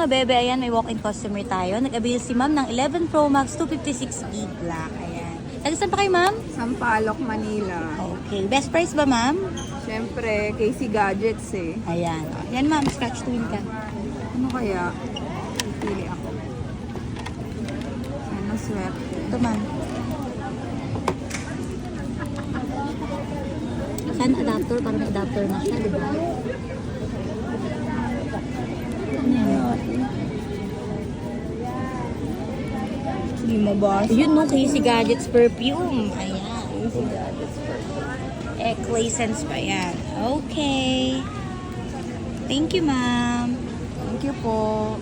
mga bebe, ayan, may walk-in customer tayo. Nag-avail si ma'am ng 11 Pro Max 256 gig black. Ayan. Taga-saan pa kayo, ma'am? Sampaloc, Manila. Okay. Best price ba, ma'am? Siyempre, Casey Gadgets eh. Ayan. Yan, ma'am. Scratch to win ka. Ano kaya? Pili ako. Sana swerte. Ito, ma'am. Saan adapter? Parang may adapter na siya, di ba? Hindi mo ba? Yun, no? Casey Gadgets perfume. Ayan. Casey Gadgets. Eclassence pa yan. Okay. Thank you, ma'am. Thank you po.